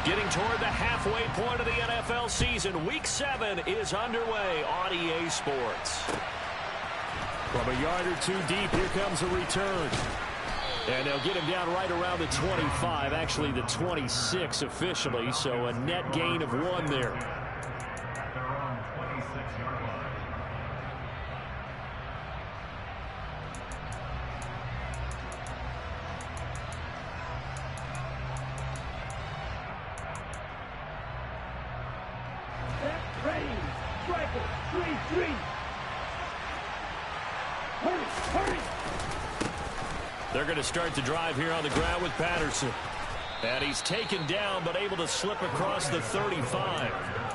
Getting toward the halfway point of the NFL season. Week 7 is underway on EA Sports. From a yard or two deep, here comes a return. And they'll get him down right around the 25, actually the 26 officially, so a net gain of 1 there. They're going to start the drive here on the ground with Patterson. And he's taken down but able to slip across the 35.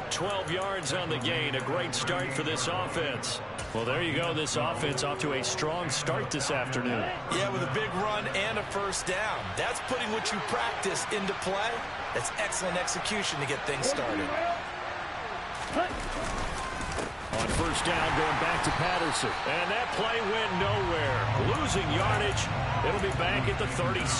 12 yards on the gain. A great start for this offense. Well, there you go. This offense off to a strong start this afternoon. Yeah, with a big run and a first down. That's putting what you practice into play. That's excellent execution to get things started. On first down, going back to Patterson. And that play went nowhere. Losing yardage. It'll be back at the 36.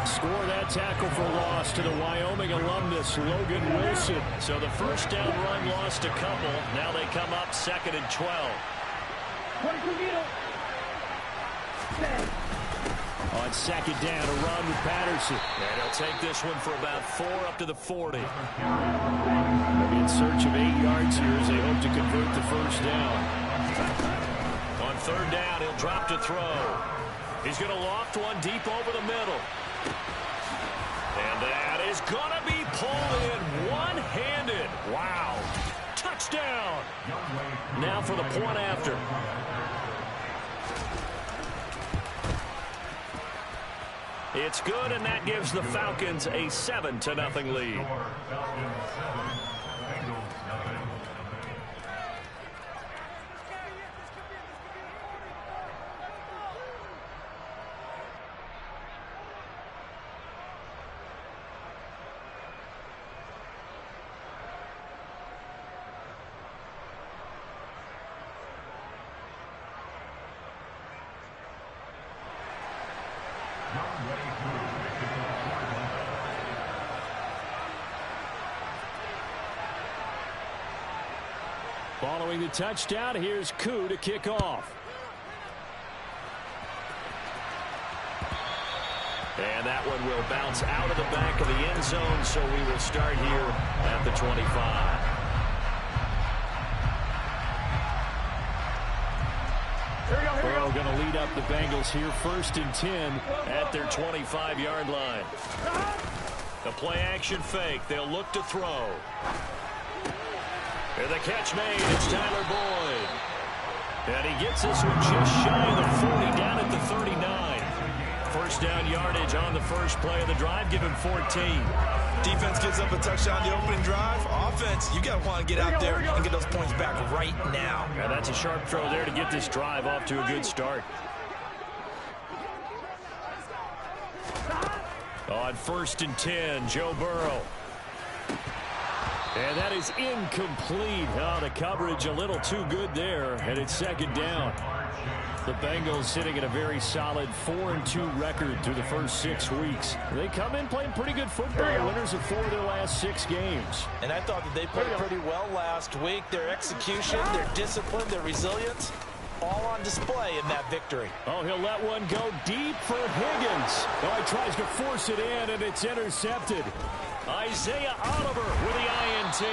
Score that tackle for loss to the Wyoming alumnus, Logan Wilson. So the first down run lost a couple. Now they come up 2nd and 12. On 2nd down, a run with Patterson. And he'll take this one for about 4 up to the 40. They'll be in search of 8 yards here as they hope to convert the first down. On 3rd down, he'll drop to throw. He's going to loft one deep over the middle. And that is going to be pulled in one-handed. Wow. Touchdown. Now for the point after. It's good, and that gives the Falcons a 7-0 lead. Following the touchdown, here's Koo to kick off. And that one will bounce out of the back of the end zone, so we will start here at the 25. Burrow going to lead up the Bengals here 1st and 10 at their 25-yard line. The play-action fake. They'll look to throw. And the catch made. It's Tyler Boyd. And he gets this one just shy of the 40, down at the 39. First down yardage on the first play of the drive. Give him 14. Defense gives up a touchdown the opening drive. Offense, you got to want to get out there and get those points back right now. And that's a sharp throw there to get this drive off to a good start. On 1st and 10, Joe Burrow. And that is incomplete. Oh, the coverage a little too good there, and it's 2nd down. The Bengals sitting at a very solid 4-2 record through the first 6 weeks. They come in playing pretty good football. Winners of 4 of their last 6 games. And I thought that they played pretty well last week. Their execution, their discipline, their resilience, all on display in that victory. Oh, he'll let one go deep for Higgins. Oh, he tries to force it in, and it's intercepted. Isaiah Oliver with the INT.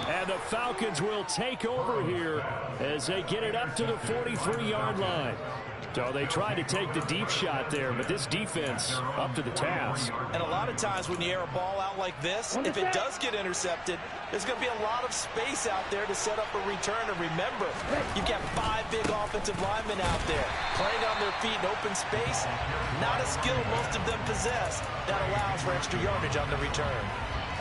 And the Falcons will take over here as they get it up to the 43-yard line. So they tried to take the deep shot there, but this defense up to the task. And a lot of times when you air a ball out like this, if it does get intercepted, there's going to be a lot of space out there to set up a return. And remember, you've got 5 big offensive linemen out there playing on their feet in open space. Not a skill most of them possess. That allows for extra yardage on the return.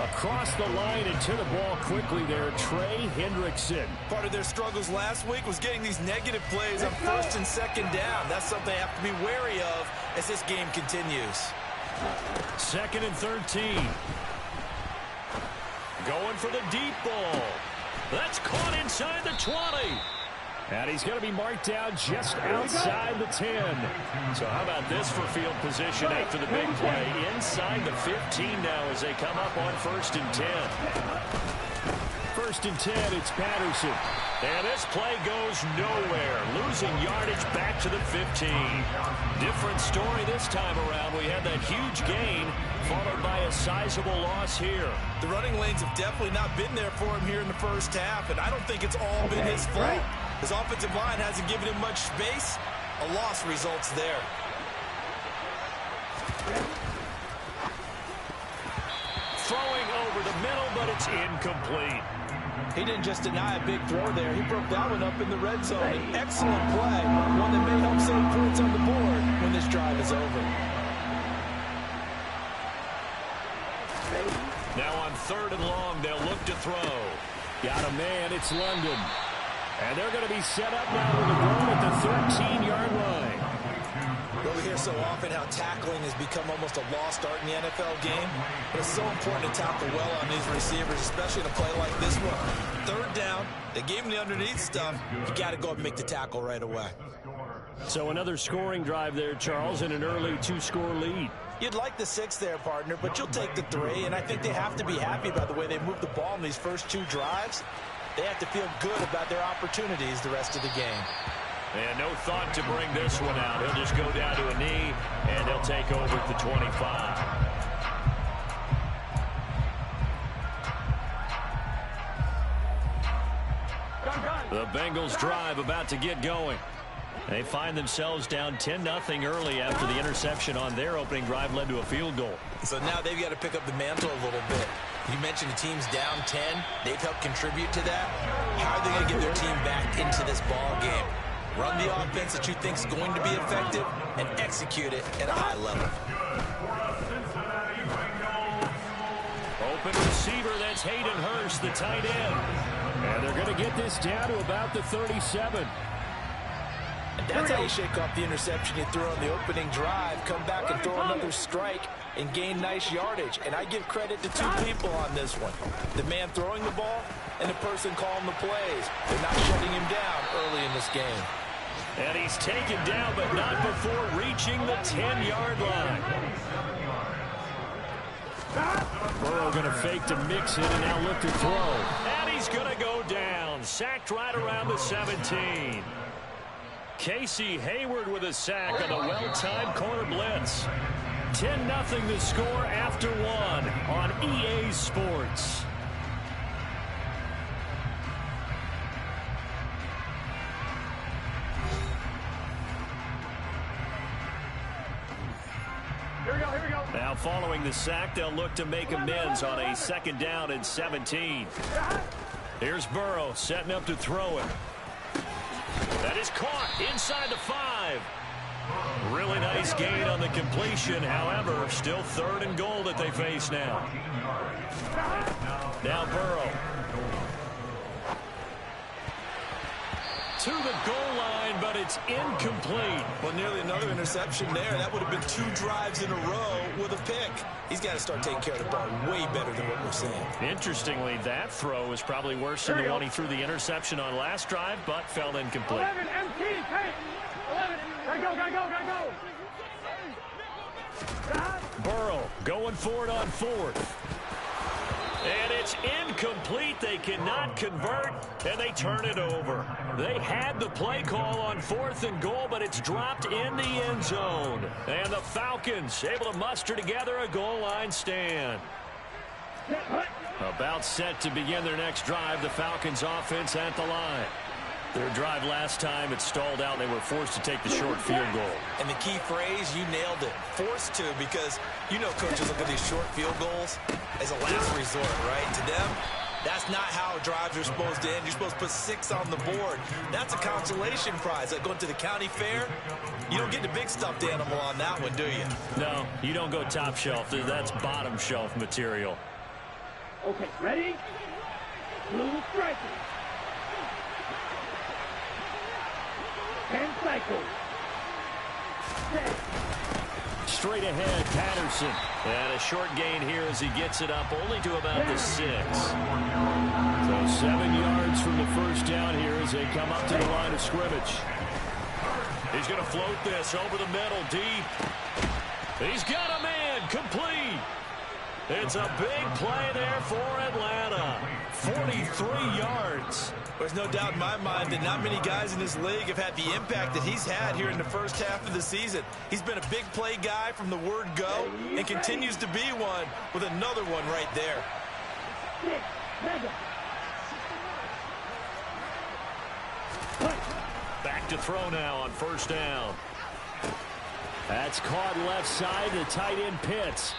Across the line and to the ball quickly there, Trey Hendrickson. Part of their struggles last week was getting these negative plays on 1st and 2nd down. That's something they have to be wary of as this game continues. 2nd and 13. Going for the deep ball. That's caught inside the 20. And he's going to be marked down just outside the 10. So how about this for field position after the big play? Inside the 15 now as they come up on 1st and 10. 1st and 10, it's Patterson. And this play goes nowhere. Losing yardage back to the 15. Different story this time around. We had that huge gain followed by a sizable loss here. The running lanes have definitely not been there for him here in the first half, and I don't think it's all been his fault. His offensive line hasn't given him much space. A loss results there. Throwing over the middle, but it's incomplete. He didn't just deny a big throw there. He broke that one up in the red zone. An excellent play, one that may help save points on the board when this drive is over. Now on 3rd and long, they'll look to throw. Got a man, it's London. And they're going to be set up now with a ball at the 13-yard line. Well, we hear so often how tackling has become almost a lost art in the NFL game. But it's so important to tackle well on these receivers, especially in a play like this one. 3rd down, they gave him the underneath stuff. You got to go up and make the tackle right away. So another scoring drive there, Charles, and an early 2-score lead. You'd like the 6 there, partner, but you'll take the 3. And I think they have to be happy about the way they moved the ball in these first 2 drives. They have to feel good about their opportunities the rest of the game. And no thought to bring this one out. He'll just go down to a knee, and he'll take over at the 25. The Bengals drive about to get going. They find themselves down 10-0 early after the interception on their opening drive led to a field goal. So now they've got to pick up the mantle a little bit. You mentioned the team's down 10. They've helped contribute to that. How are they going to get their team back into this ball game? Run the offense that you think is going to be effective and execute it at a high level. Open receiver, that's Hayden Hurst, the tight end. And they're going to get this down to about the 37. And that's how you shake off the interception you threw on the opening drive. Come back and throw another strike and gain nice yardage. And I give credit to 2 people on this one. The man throwing the ball and the person calling the plays. They're not shutting him down early in this game. And he's taken down, but not before reaching the 10-yard line. Burrow going to fake to mix it and now look to throw. And he's going to go down. Sacked right around the 17. Casey Hayward with a sack on the well-timed corner blitz. 10-0 the score after 1 on EA Sports. Here we go. Now following the sack, they'll look to make amends on a 2nd down and 17. Here's Burrow setting up to throw it. That is caught inside the 5. Really nice gain on the completion. However, still 3rd and goal that they face now. Now Burrow. To the goal line, but it's incomplete. Well, nearly another interception there. That would have been 2 drives in a row with a pick. He's got to start taking care of the ball way better than what we're seeing. Interestingly, that throw was probably worse than the one he threw the interception on last drive, but fell incomplete. 11, MT, hey, 11, gotta go. Burrow going for it on 4th. And it's incomplete. They cannot convert, and they turn it over. They had the play call on 4th and goal, but it's dropped in the end zone. And the Falcons able to muster together a goal line stand. About set to begin their next drive, the Falcons offense at the line. Their drive last time, it stalled out. They were forced to take the short field goal. And the key phrase, you nailed it. Forced to, because you know coaches look at these short field goals as a last resort, right? To them, that's not how drives are supposed to end. You're supposed to put 6 on the board. That's a consolation prize. Like going to the county fair, you don't get the big stuffed animal on that one, do you? No, you don't go top shelf. That's bottom shelf material. Okay, ready? Blue striker. 10 cycles. Straight ahead, Patterson. And a short gain here as he gets it up only to about the 6. So 7 yards from the first down here as they come up to the line of scrimmage. He's going to float this over the middle, deep. He's got a man, complete. It's a big play there for Atlanta. 43 yards. There's no doubt in my mind that not many guys in this league have had the impact that he's had here in the first half of the season. He's been a big play guy from the word go and continues to be one with another one right there. Back to throw now on first down. That's caught left side, the tight end Pitts.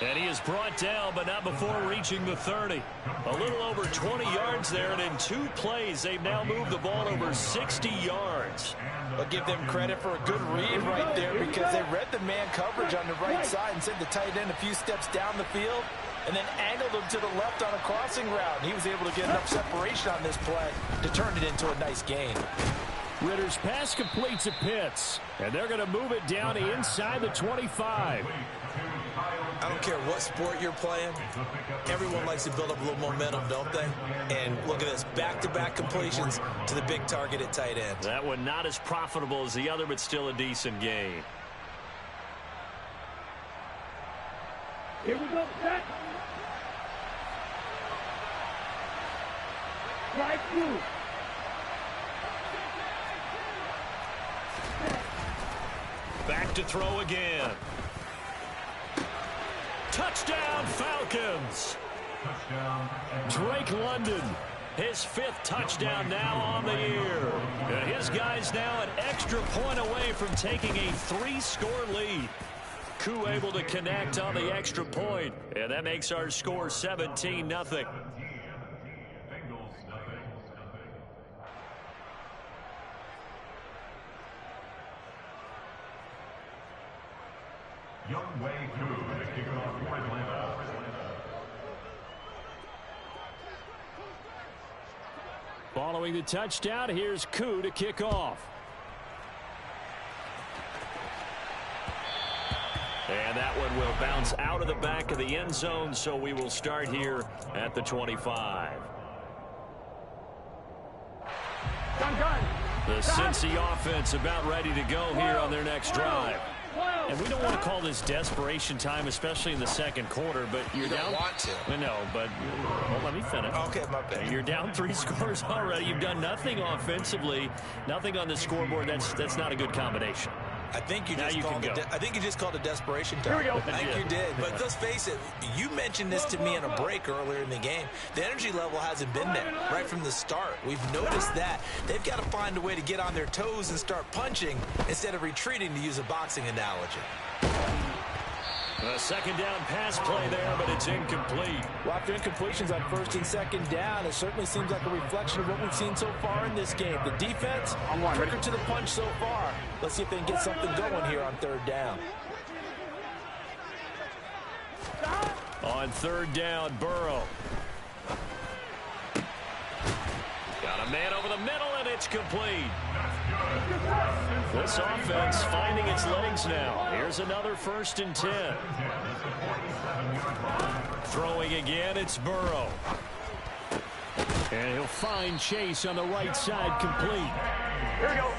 And he is brought down, but not before reaching the 30. A little over 20 yards there, and in 2 plays, they've now moved the ball over 60 yards. I'll give them credit for a good read right there because they read the man coverage on the right side and sent the tight end a few steps down the field and then angled him to the left on a crossing route. He was able to get enough separation on this play to turn it into a nice gain. Ritter's pass completes at Pitts, and they're going to move it down to inside the 25. I don't care what sport you're playing. Everyone likes to build up a little momentum, don't they? And look at this, back-to-back completions to the big target at tight end. That one not as profitable as the other, but still a decent gain. Here we go. Set. Strike 2. Back to throw again. Touchdown, Falcons. Drake London, his 5th touchdown now on the year. And his guys now an extra point away from taking a 3-score lead. Koo able to connect on the extra point, and that makes our score 17-0. Following the touchdown, here's Koo to kick off. And that one will bounce out of the back of the end zone, so we will start here at the 25. The Cincy offense about ready to go here on their next drive. And we don't want to call this desperation time, especially in the second quarter, but you're down. Want to. No, but well, let me finish. Okay, my bad. You're down 3 scores already. You've done nothing offensively, nothing on the scoreboard. That's not a good combination. I think you just called it desperation time. Here we go. I think you did. But let's face it, you mentioned this to me in a break earlier in the game. The energy level hasn't been there right from the start. We've noticed that. They've got to find a way to get on their toes and start punching instead of retreating, to use a boxing analogy. A second down pass play there, but it's incomplete. Well, after incompletions on first and second down, it certainly seems like a reflection of what we've seen so far in this game. The defense, quicker to the punch so far. Let's see if they can get something going here on third down. On third down, Burrow. Got a man over the middle, and it's complete. This offense finding its legs now. Here's another 1st and 10. Throwing again, it's Burrow. And he'll find Chase on the right side, complete. Here we go.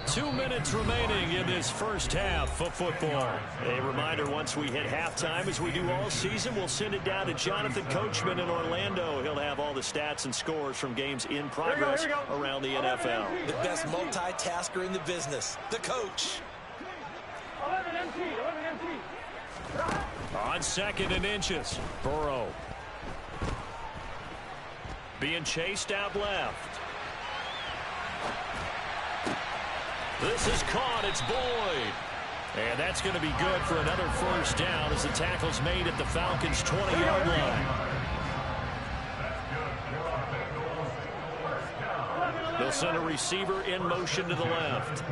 2 minutes remaining in this first half of football. A reminder, once we hit halftime, as we do all season, we'll send it down to Jonathan Coachman in Orlando. He'll have all the stats and scores from games in progress around the NFL. The best multitasker in the business, the coach. 11 MT. On 2nd and inches, Burrow. Being chased out left. This is caught. It's Boyd. And that's going to be good for another first down as the tackle's made at the Falcons' 20-yard line. They'll send a receiver in motion to the left.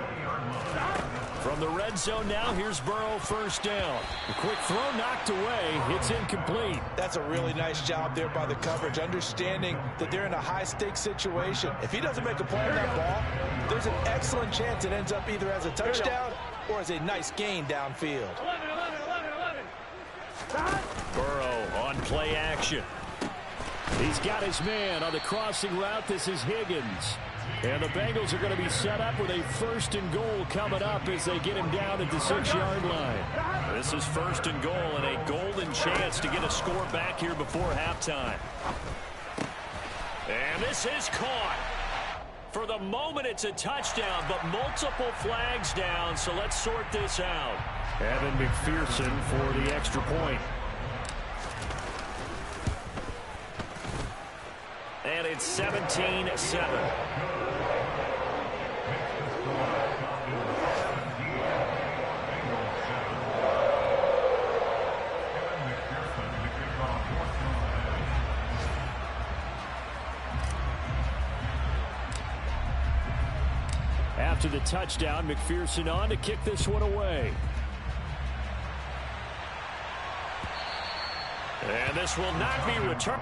From the red zone now, here's Burrow, first down. A quick throw knocked away. It's incomplete. That's a really nice job there by the coverage, understanding that they're in a high-stakes situation. If he doesn't make a play on that ball, there's an excellent chance it ends up either as a touchdown or as a nice gain downfield. 11. Burrow on play action. He's got his man on the crossing route. This is Higgins. And the Bengals are going to be set up with a 1st and goal coming up as they get him down at the 6-yard line. This is 1st and goal and a golden chance to get a score back here before halftime. And this is caught. For the moment, it's a touchdown, but multiple flags down, so let's sort this out. Evan McPherson for the extra point. And it's 17-7. After the touchdown, McPherson on to kick this one away. And this will not be returned.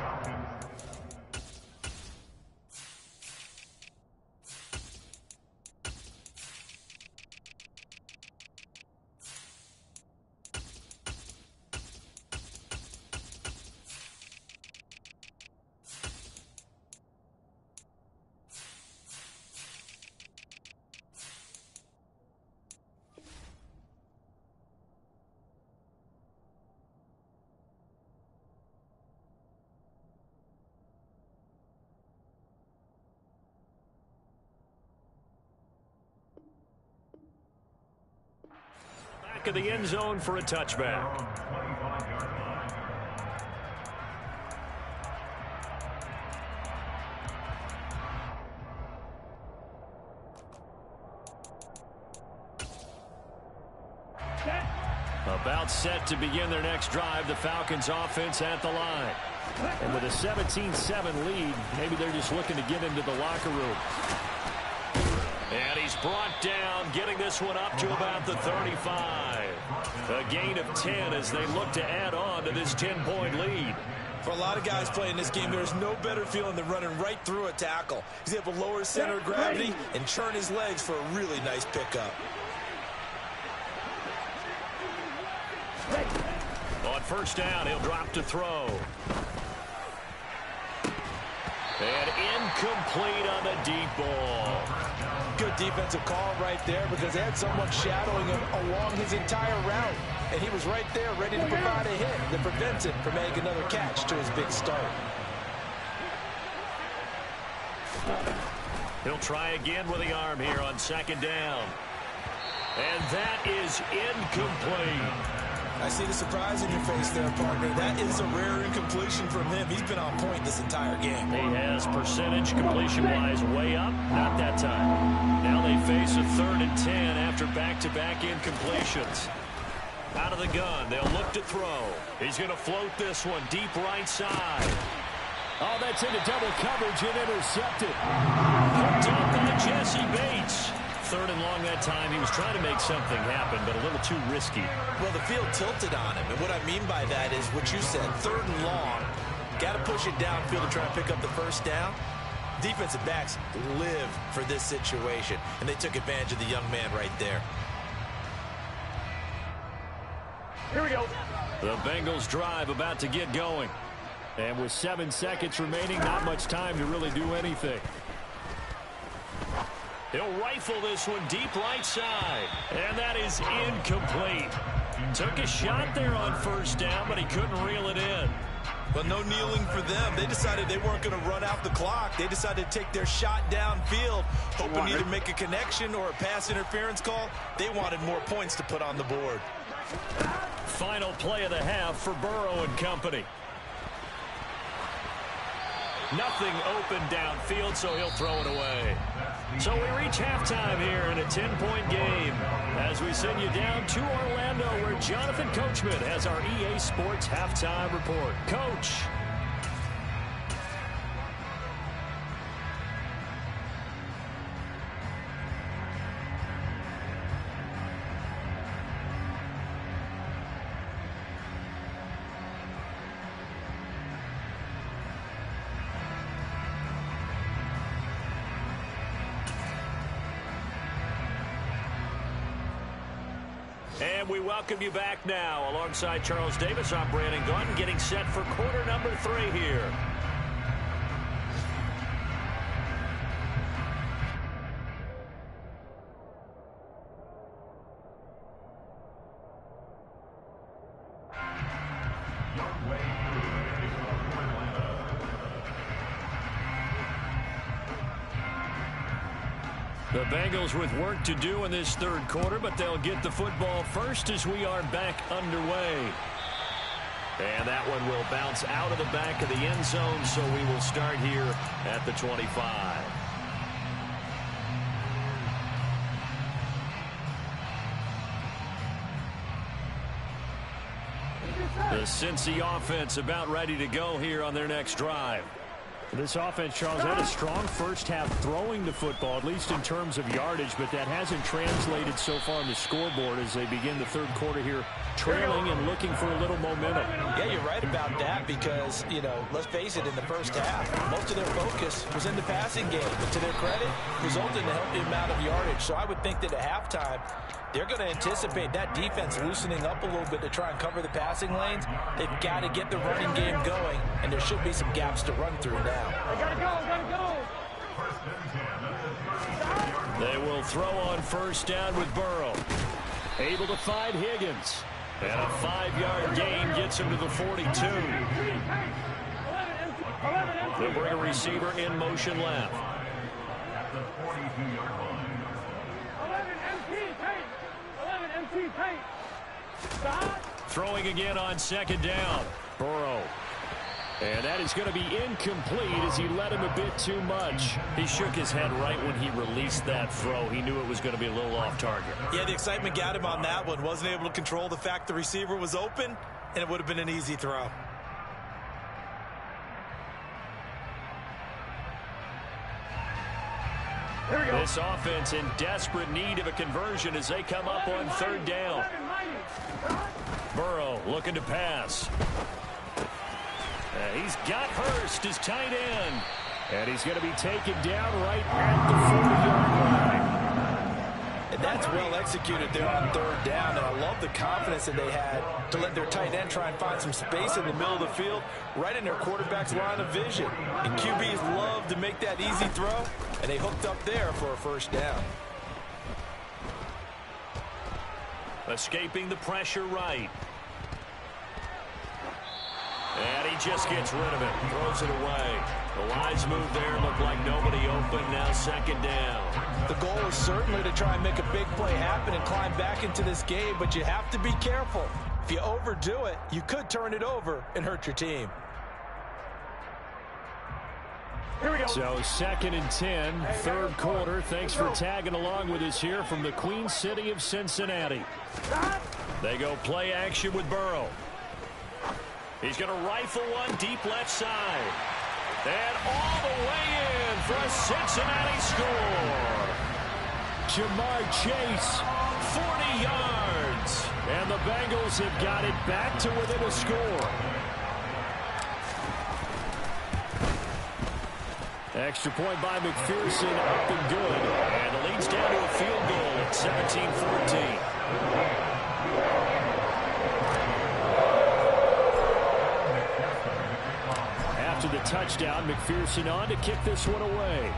Of the end zone for a touchback. About set to begin their next drive, the Falcons offense at the line. And with a 17-7 lead, maybe they're just looking to get into the locker room. And he's brought down, getting this one up to about the 35. A gain of 10 as they look to add on to this 10-point lead. For a lot of guys playing this game, there's no better feeling than running right through a tackle. He's able to lower his center of gravity and churn his legs for a really nice pickup. On first down, he'll drop to throw. And incomplete on the deep ball. Good defensive call right there because they had someone shadowing him along his entire route. And he was right there ready to provide a hit that prevents him from making another catch to his big start. He'll try again with the arm here on 2nd down. And that is incomplete. I see the surprise in your face there, partner. That is a rare incompletion from him. He's been on point this entire game. He has percentage completion-wise way up. Not that time. Now they face a 3rd and 10 after back-to-back incompletions. Out of the gun, they'll look to throw. He's going to float this one deep right side. Oh, that's into double coverage and intercepted. Picked up by Jesse Bates. 3rd and long that time. He was trying to make something happen, but a little too risky. Well, the field tilted on him, and what I mean by that is what you said, 3rd and long. Got to push it downfield to try and pick up the first down. Defensive backs live for this situation, and they took advantage of the young man right there. Here we go. The Bengals drive about to get going. And with 7 seconds remaining, not much time to really do anything. He'll rifle this one deep right side. And that is incomplete. Took a shot there on first down, but he couldn't reel it in. Well, no kneeling for them. They decided they weren't going to run out the clock. They decided to take their shot downfield, hoping to either make a connection or a pass interference call. They wanted more points to put on the board. Final play of the half for Burrow and company. Nothing open downfield, so he'll throw it away. So we reach halftime here in a 10-point game as we send you down to Orlando where Jonathan Coachman has our EA Sports halftime report. Coach. And we welcome you back now. Alongside Charles Davis, I'm Brandon Gunn, getting set for quarter number 3 here. The Bengals with work to do in this third quarter, but they'll get the football first as we are back underway. And that one will bounce out of the back of the end zone, so we will start here at the 25. The Cincy offense about ready to go here on their next drive. This offense, Charles, had a strong first half throwing the football, at least in terms of yardage, but that hasn't translated so far on the scoreboard as they begin the third quarter here, trailing and looking for a little momentum. Yeah, you're right about that because, you know, let's face it, in the first half, most of their focus was in the passing game. But to their credit, resulted in a healthy amount of yardage. So I would think that at halftime, they're going to anticipate that defense loosening up a little bit to try and cover the passing lanes. They've got to get the running game going, and there should be some gaps to run through now. Gotta go. They will throw on first down with Burrow. Able to find Higgins. And a 5-yard gain gets him to the 42. They'll bring a receiver in motion left. Throwing again on second down. Burrow. And that is going to be incomplete as he let him a bit too much. He shook his head right when he released that throw. He knew it was going to be a little off target. Yeah, the excitement got him on that one. Wasn't able to control the fact the receiver was open, and it would have been an easy throw. This offense in desperate need of a conversion as they come up on third down. Burrow looking to pass. He's got Hurst, his tight end. And he's going to be taken down right at the 40-yard line. And that's well executed there on third down. And I love the confidence that they had to let their tight end try and find some space in the middle of the field, right in their quarterback's line of vision. And QBs love to make that easy throw, and they hooked up there for a first down. Escaping the pressure right. And he just gets rid of it. Throws it away. The lines move there. Look like nobody open. Now second down. The goal is certainly to try and make a big play happen and climb back into this game, but you have to be careful. If you overdo it, you could turn it over and hurt your team. Here we go. So second and 10, third quarter. Thanks for tagging along with us here from the Queen City of Cincinnati. They go play action with Burrow. He's going to rifle one deep left side. And all the way in for a Cincinnati score. Jamar Chase, 40 yards. And the Bengals have got it back to within a score. Extra point by McPherson, up and good. And the lead's down to a field goal at 17-14. After the touchdown, McPherson on to kick this one away.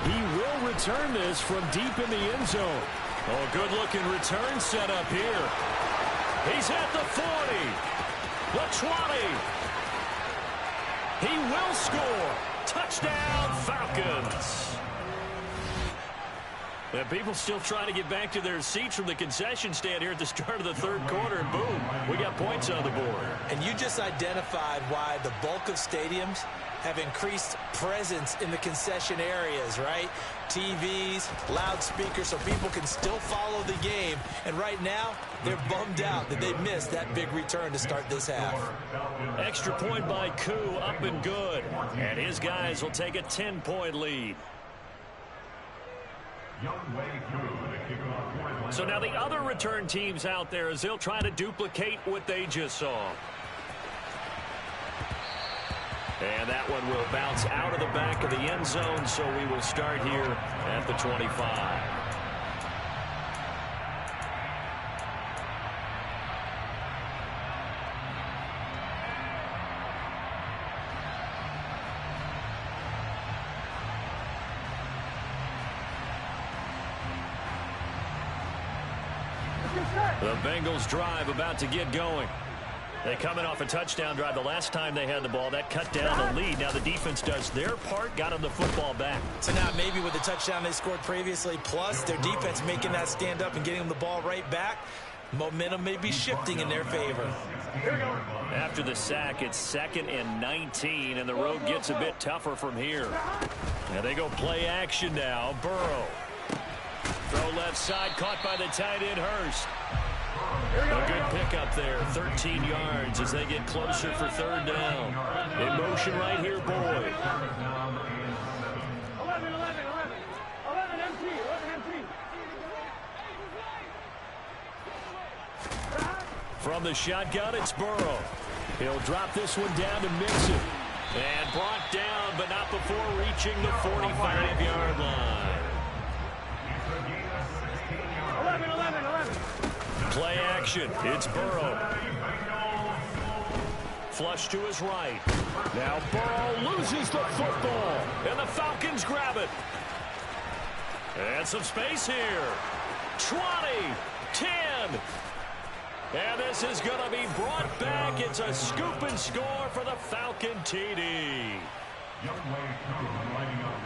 He will return this from deep in the end zone. Oh, good-looking return set up here. He's at the 40, the 20. He will score. Touchdown, Falcons. And people still trying to get back to their seats from the concession stand here at the start of the third quarter, and boom, we got points on the board. And you just identified why the bulk of stadiums have increased presence in the concession areas, right? TVs, loudspeakers, so people can still follow the game. And right now, they're bummed out that they missed that big return to start this half. Extra point by Koo, up and good. And his guys will take a 10-point lead. So now the other return teams out there as they'll try to duplicate what they just saw. And that one will bounce out of the back of the end zone, so we will start here at the 25. The Bengals drive about to get going. They coming off a touchdown drive the last time they had the ball. That cut down the lead. Now the defense does their part, got them the football back. So now maybe with the touchdown they scored previously, plus their defense making that stand up and getting them the ball right back, momentum may be shifting in their favor. After the sack, it's 2nd and 19, and the road gets a bit tougher from here. Now they go play action now. Burrow. Throw left side, caught by the tight end, Hurst. A good pickup there, 13 yards as they get closer for 3rd down. In motion right here, Boyd. 11 MT. From the shotgun, it's Burrow. He'll drop this one down to Mixon. And brought down, but not before reaching the 45-yard line. 11. Play action. It's Burrow. Flush to his right. Now Burrow loses the football. And the Falcons grab it. And some space here. 20. 10. And this is going to be brought back. It's a scoop and score for the Falcon TD.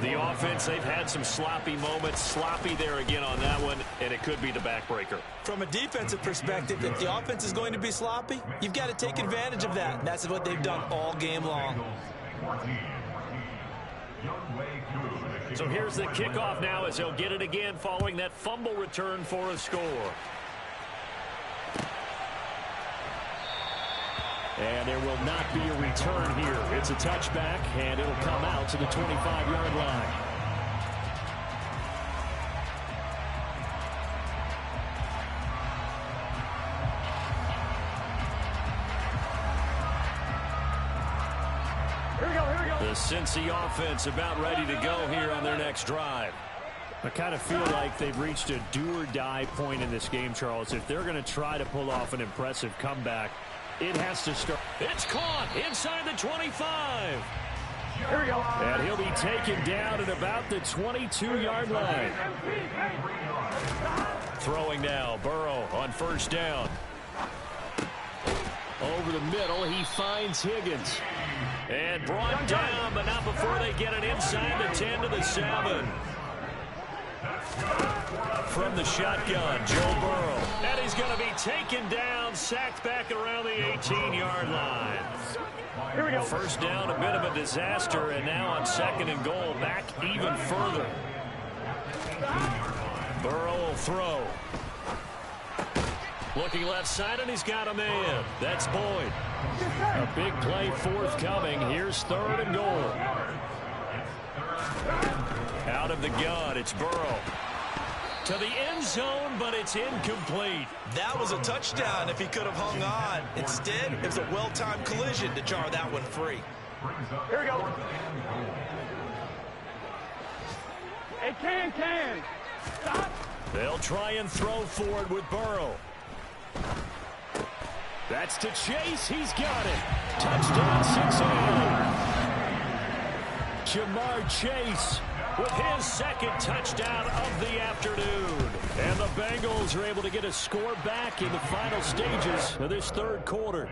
The offense, they've had some sloppy moments. Sloppy there again on that one, and it could be the backbreaker. From a defensive perspective, if the offense is going to be sloppy, you've got to take advantage of that. And that's what they've done all game long. So here's the kickoff now as they'll get it again following that fumble return for a score. And there will not be a return here. It's a touchback, and it'll come out to the 25-yard line. Here we go. The Cincy offense about ready to go here on their next drive. I kind of feel like they've reached a do-or-die point in this game, Charles. If they're going to try to pull off an impressive comeback, it has to start. It's caught inside the 25. Here we go. And he'll be taken down at about the 22-yard line. Throwing now, Burrow on 1st down. Over the middle, he finds Higgins. And brought down, but not before they get it inside the 10 to the 7. From the shotgun, Joe Burrow. And he's going to be taken down, sacked back around the 18-yard line. Here we go. 1st down, a bit of a disaster, and now on 2nd and goal, back even further. Burrow will throw. Looking left side, and he's got a man. That's Boyd. A big play forthcoming. Here's 3rd and goal. Out of the gun, it's Burrow. To the end zone, but it's incomplete. That was a touchdown if he could have hung on. Instead, it was a well-timed collision to jar that one free. Here we go. Hey, can. Stop. They'll try and throw forward with Burrow. That's to Chase. He's got it. Touchdown, Cincinnati. Jamar Chase with his 2nd touchdown of the afternoon. And the Bengals are able to get a score back in the final stages of this 3rd quarter.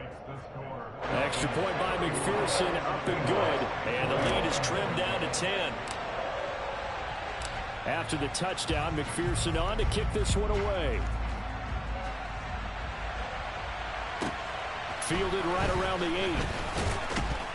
Extra point by McPherson, up and good. And the lead is trimmed down to 10. After the touchdown, McPherson on to kick this one away. Fielded right around the 8.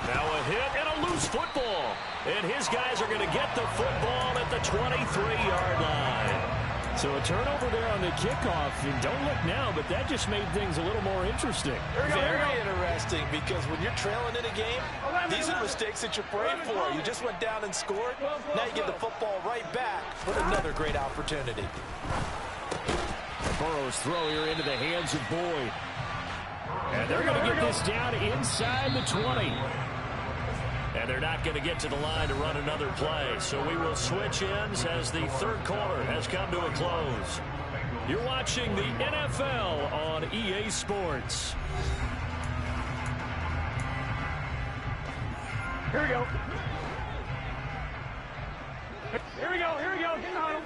Now a hit and a loose football. And his guys are going to get the football at the 23-yard line. So a turnover there on the kickoff. And don't look now, but that just made things a little more interesting. Very interesting, because when you're trailing in a game, these are mistakes that you pray for. You just went down and scored. Now you get the football right back with another great opportunity. Burrow's throw here into the hands of Boyd. And they're going to get this down inside the 20. And they're not going to get to the line to run another play. So we will switch ends as the third quarter has come to a close. You're watching the NFL on EA Sports. Here we go. Here we go. Here we go. Get in the huddle.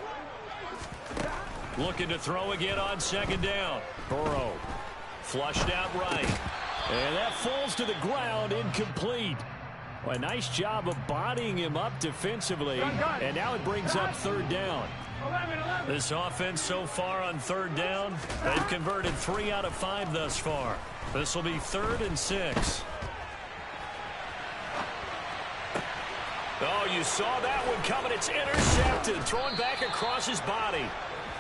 Looking to throw again on second down. Burrow flushed out right. And that falls to the ground, incomplete. Well, a nice job of bodying him up defensively. And now it brings up third down. 11. This offense so far on third down, they've converted 3 out of 5 thus far. This will be 3rd and 6. Oh, you saw that one coming. It's intercepted. Thrown back across his body.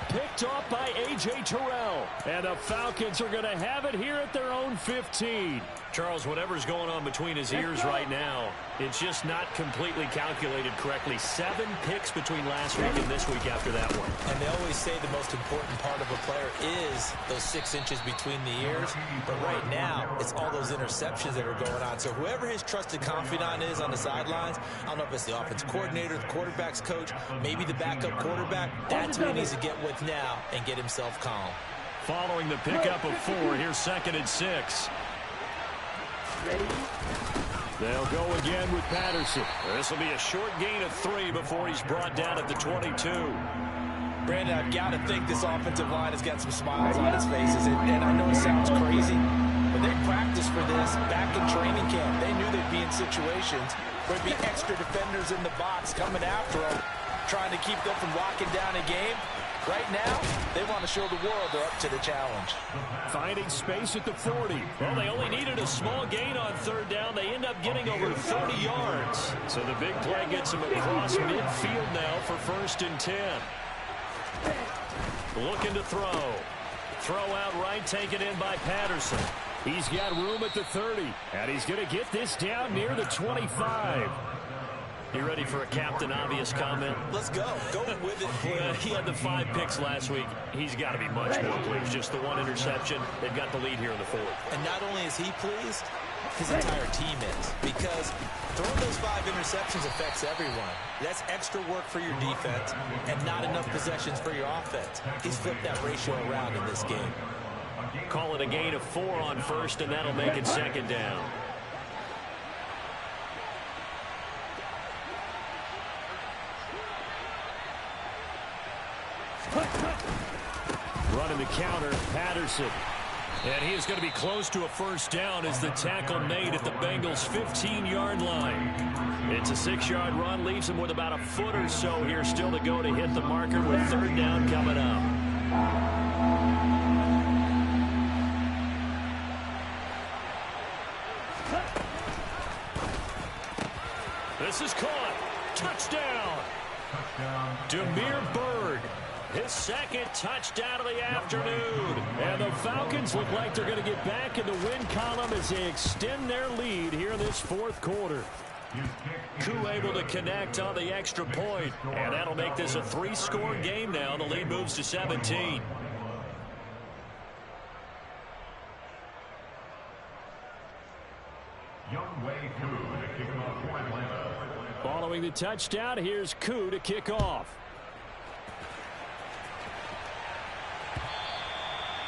Picked off by A.J. Terrell. And the Falcons are going to have it here at their own 15. Charles, whatever's going on between his ears right now, it's just not completely calculated correctly. 7 picks between last week and this week after that one. And they always say the most important part of a player is those 6 inches between the ears. But right now, it's all those interceptions that are going on. So whoever his trusted confidant is on the sidelines, I don't know if it's the offense coordinator, the quarterback's coach, maybe the backup quarterback, that's who he needs to get with now and get himself calm. Following the pickup of 4, here's 2nd and 6. They'll go again with Patterson. This will be a short gain of 3 before he's brought down at the 22. Brandon, I've got to think this offensive line has got some smiles on its faces. And I know it sounds crazy, but they practiced for this back in training camp. They knew they'd be in situations where there'd be extra defenders in the box coming after them, trying to keep them from locking down a game. Right now, they want to show the world they're up to the challenge. Finding space at the 40. Well, they only needed a small gain on third down. They end up getting over 30 yards. So the big play gets them across midfield now for 1st and 10. Looking to throw. Throw out right, taken in by Patterson. He's got room at the 30. And he's going to get this down near the 25. You ready for a Captain Obvious comment? Let's go. Go with it. He had the 5 picks last week. He's got to be much more pleased. Just the 1 interception. They've got the lead here in the 4th. And not only is he pleased, his entire team is. Because throwing those 5 interceptions affects everyone. That's extra work for your defense and not enough possessions for your offense. He's flipped that ratio around in this game. Call it a gain of 4 on 1st, and that'll make it 2nd down. Running the counter, Patterson. And he is going to be close to a 1st down as the tackle made at the Bengals' 15-yard line. It's a 6-yard run, leaves him with about a foot or so here still to go to hit the marker with 3rd down coming up. This is caught. Touchdown. Demir Bird. His 2nd touchdown of the afternoon. And the Falcons look like they're going to get back in the win column as they extend their lead here in this 4th quarter. Koo able to connect on the extra point. And that'll make this a 3-score game now. The lead moves to 17. Following the touchdown, here's Koo to kick off.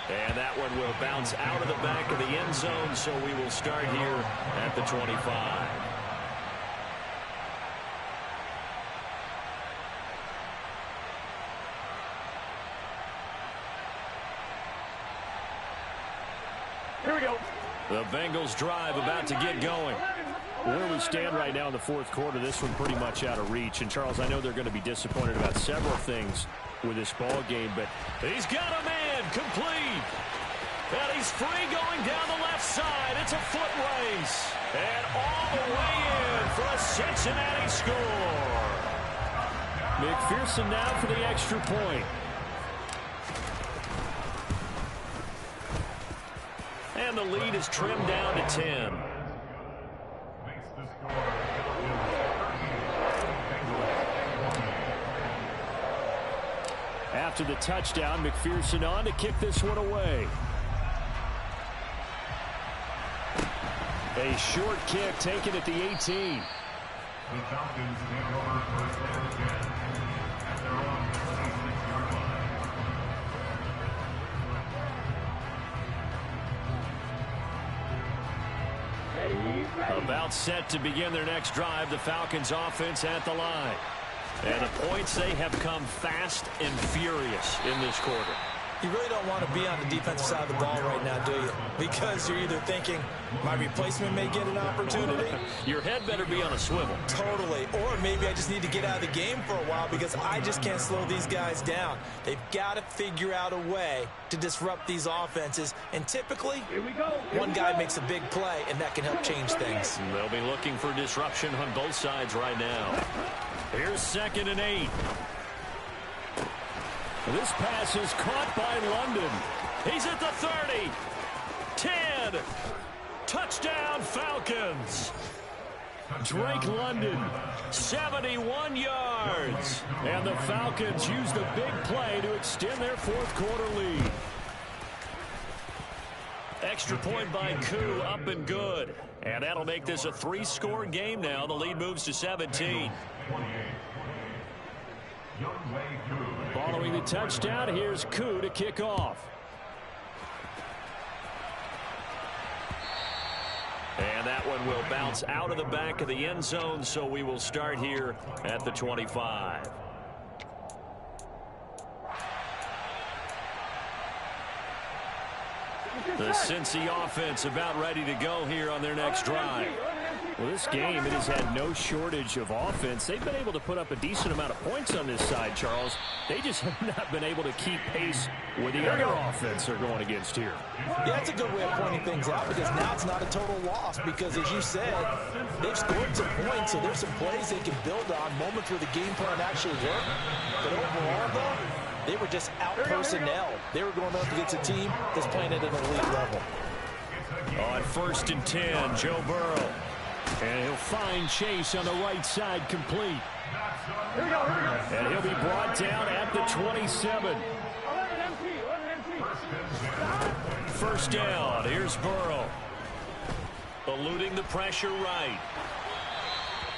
And that one will bounce out of the back of the end zone, so we will start here at the 25. Here we go. The Bengals drive about to get going. Where we stand right now in the 4th quarter, this one pretty much out of reach. And, Charles, I know they're going to be disappointed about several things with this ball game, but he's got a man complete. And he's free going down the left side. It's a foot race. And all the way in for a Cincinnati score. McPherson now for the extra point. And the lead is trimmed down to 10. After the touchdown, McPherson on to kick this one away. A short kick taken at the 18. The Falcons take over first and 10 at their own 26-yard line. About set to begin their next drive, the Falcons offense at the line. And the points, they have come fast and furious in this quarter. You really don't want to be on the defensive side of the ball right now, do you? Because you're either thinking, my replacement may get an opportunity. Your head better be on a swivel. Totally. Or maybe I just need to get out of the game for a while because I just can't slow these guys down. They've got to figure out a way to disrupt these offenses. And typically, one guy makes a big play, and that can help change things. And they'll be looking for disruption on both sides right now. Here's 2nd and 8. This pass is caught by London. He's at the 30. 10. Touchdown, Falcons. Drake London, 71 yards. And the Falcons use the big play to extend their fourth quarter lead. Extra point by Koo, up and good. And that'll make this a 3-score game now. The lead moves to 17. Following the touchdown, here's Koo to kick off. And that one will bounce out of the back of the end zone, so we will start here at the 25. The Cincy offense about ready to go here on their next drive. Well, this game, it has had no shortage of offense. They've been able to put up a decent amount of points on this side, Charles. They just have not been able to keep pace with the other offense they're going against here. Yeah, that's a good way of pointing things out because now it's not a total loss because, as you said, they've scored some points, so there's some plays they can build on, moments where the game plan actually worked. But overall, though, they were just out-personnel. They were going up against a team that's playing at an elite level. On 1st and 10, Joe Burrow. And he'll find Chase on the right side, complete. And he'll be brought down at the 27. First down, here's Burrow. Eluding the pressure right.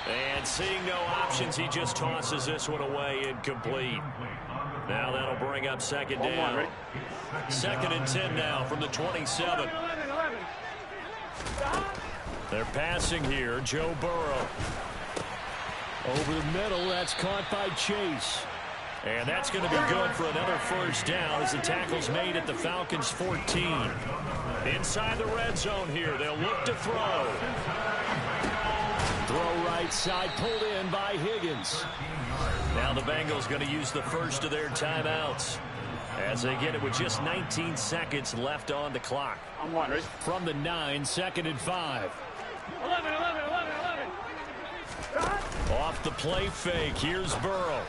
And seeing no options, he just tosses this one away, incomplete. Now that'll bring up 2nd down. 2nd and 10 now from the 27. They're passing here, Joe Burrow. Over the middle, that's caught by Chase. And that's going to be good for another first down as the tackle's made at the Falcons' 14. Inside the red zone here, they'll look to throw. Throw right side, pulled in by Higgins. Now the Bengals going to use the first of their timeouts as they get it with just 19 seconds left on the clock. From the 9, 2nd and 5. 11. Off the play fake, here's Burrow.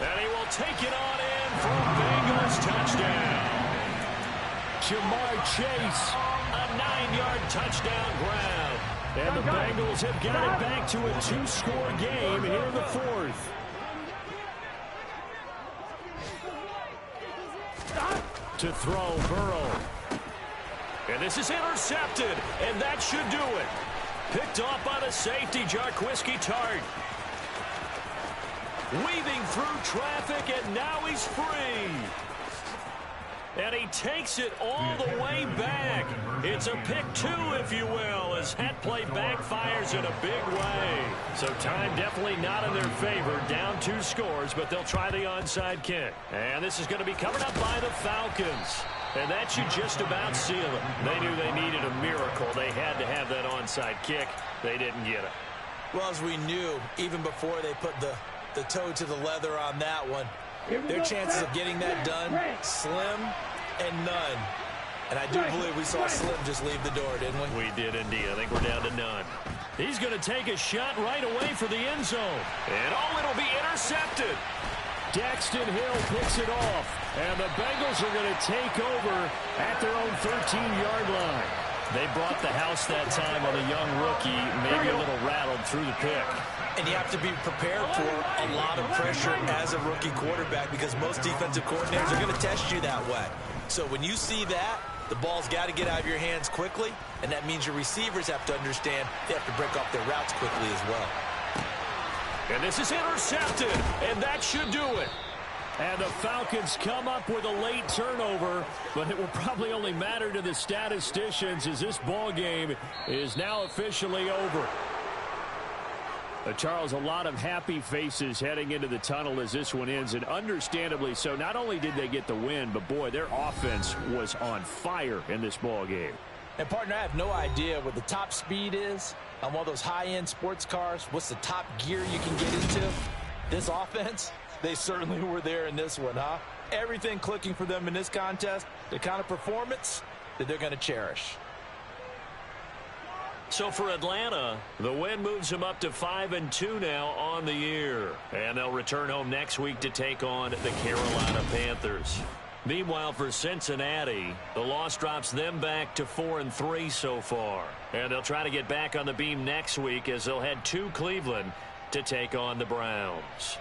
And he will take it on in for a Bengals touchdown. Jamar Chase, a 9-yard touchdown grab. And the Bengals have got it back to a 2-score game here in the 4th. To throw, Burrow. And this is intercepted, and that should do it. Picked off by the safety, Jarquiski Tart. Weaving through traffic, and now he's free. And he takes it all the way back. It's a pick 2, if you will, as that play backfires in a big way. So time definitely not in their favor. Down 2 scores, but they'll try the onside kick. And this is going to be covered up by the Falcons. And that should just about seal it. They knew they needed a miracle. They had to have that onside kick. They didn't get it. Well, as we knew, even before they put the toe to the leather on that one, their chances of getting that done, slim and none. And I do believe we saw Slim just leave the door, didn't we? We did indeed. I think we're down to none. He's going to take a shot right away for the end zone. And it'll be intercepted. Daxton Hill picks it off. And the Bengals are going to take over at their own 13-yard line. They brought the house that time on a young rookie, maybe a little rattled through the pick. And you have to be prepared for a lot of pressure as a rookie quarterback because most defensive coordinators are going to test you that way. So when you see that, the ball's got to get out of your hands quickly, and that means your receivers have to understand they have to break off their routes quickly as well. And this is intercepted, and that should do it. And the Falcons come up with a late turnover, but it will probably only matter to the statisticians as this ball game is now officially over. Charles, a lot of happy faces heading into the tunnel as this one ends, and understandably so. Not only did they get the win, but boy, their offense was on fire in this ball game. And, partner, I have no idea what the top speed is on one of those high-end sports cars. What's the top gear you can get into? This offense, they certainly were there in this one, huh? Everything clicking for them in this contest, the kind of performance that they're going to cherish. So for Atlanta, the win moves them up to 5-2 now on the year. And they'll return home next week to take on the Carolina Panthers. Meanwhile, for Cincinnati, the loss drops them back to 4-3 so far. And they'll try to get back on the beam next week as they'll head to Cleveland to take on the Browns.